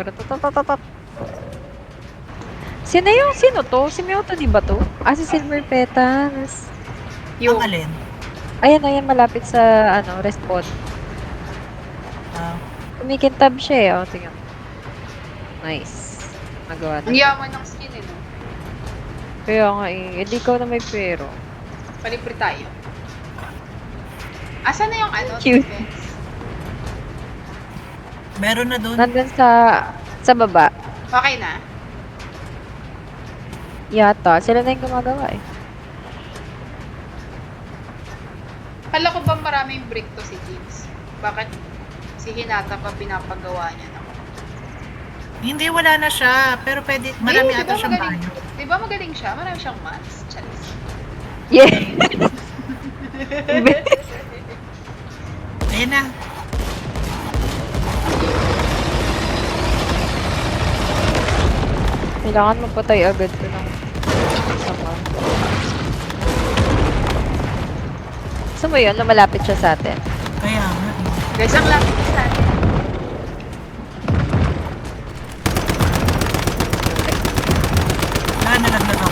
Karatatatatatat. Sino to? Si Myoto di ba to? Ah, si Silver Petals. Ang alin? Ayan, malapit sa, respawn. Ah, Kumikintab siya eh. O, tingnan. Nice. Nagawa na Ang siya. yaman ng skin eh, no? Kaya nga eh, hindi ikaw na may pero. Palipre tayo. Asan na yung Cute. defense? meron na dun. Nandun sa baba. Okay na? Yata. Sila na yung gumagawa eh. Kala ko ba maraming brick to si James? Bakit si Hinata pa pinapagawa niya na? Hindi, wala na siya. Pero pwede, marami ata siyang magaling, banyo. di ba magaling siya? Marami siyang mats. Charis. Yeah! Ayan na. Kailangan mapatay agad ko ng sama. Gusto mo yun? Lumalapit siya sa atin. Kaya nga. Guys, ang lapit sa atin. Nalaglag ako.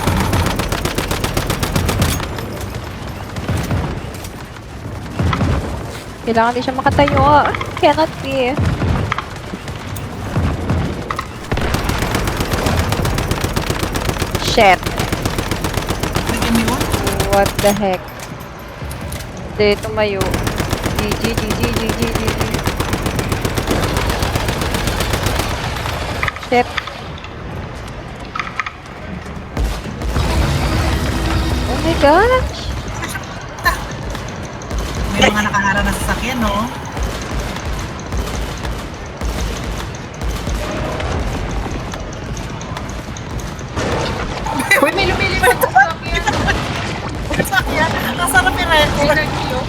Kailangan din siya makatayo. Cannot be. Shit. Bigyan mo yun? What the heck? Hindi, tumayo. GG. Shit. Oh my gosh! May mga nakaharang na sasakyan, no? Uy, may lumilipad sa sakyan. Sasakyan? Ang sarap yung record. Energy, oh.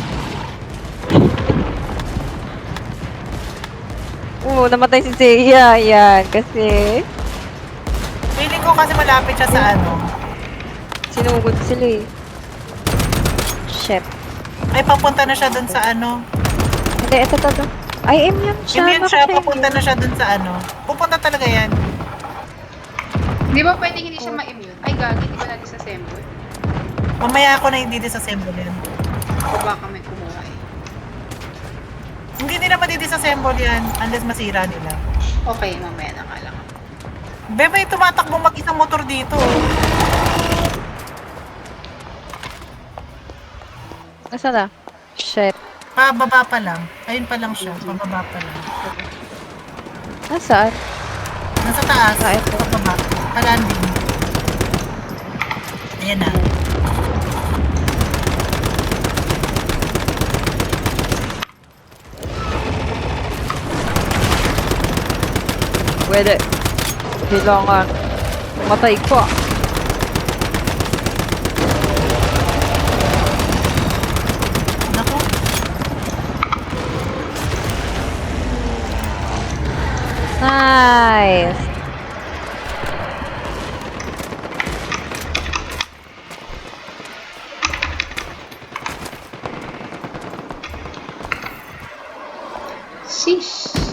Oo, namatay si Seiya. Yan, kasi Feeling ko kasi malapit siya sa ano. sinugod sila eh. Shit. Ay, papunta na siya dun sa ano. Hindi, ito. Ay, immune siya. Immune Bakit siya, siya papunta na siya dun sa ano. Pupunta talaga yan. Di ba pwedeng hindi siya ma-immune? Ay, gagi, di ba natin sa Semboy? Mamaya ako na hindi disassemble yan. O baka may kumuha eh. Hindi nila madidisassemble yan unless masira nila. Okay, mamaya na nga lang. Be, may tumatakbo mag-isang motor dito. Nasaan na? Shit. Pababa pa lang. Ayun pa lang siya. Pababa pa lang. Nasaan? Nasa taas. Ah, ito. Pababa. Palanding. Ayan na. Pwede. Kailangan. Matay ko. Naku. Nice. Sheesh.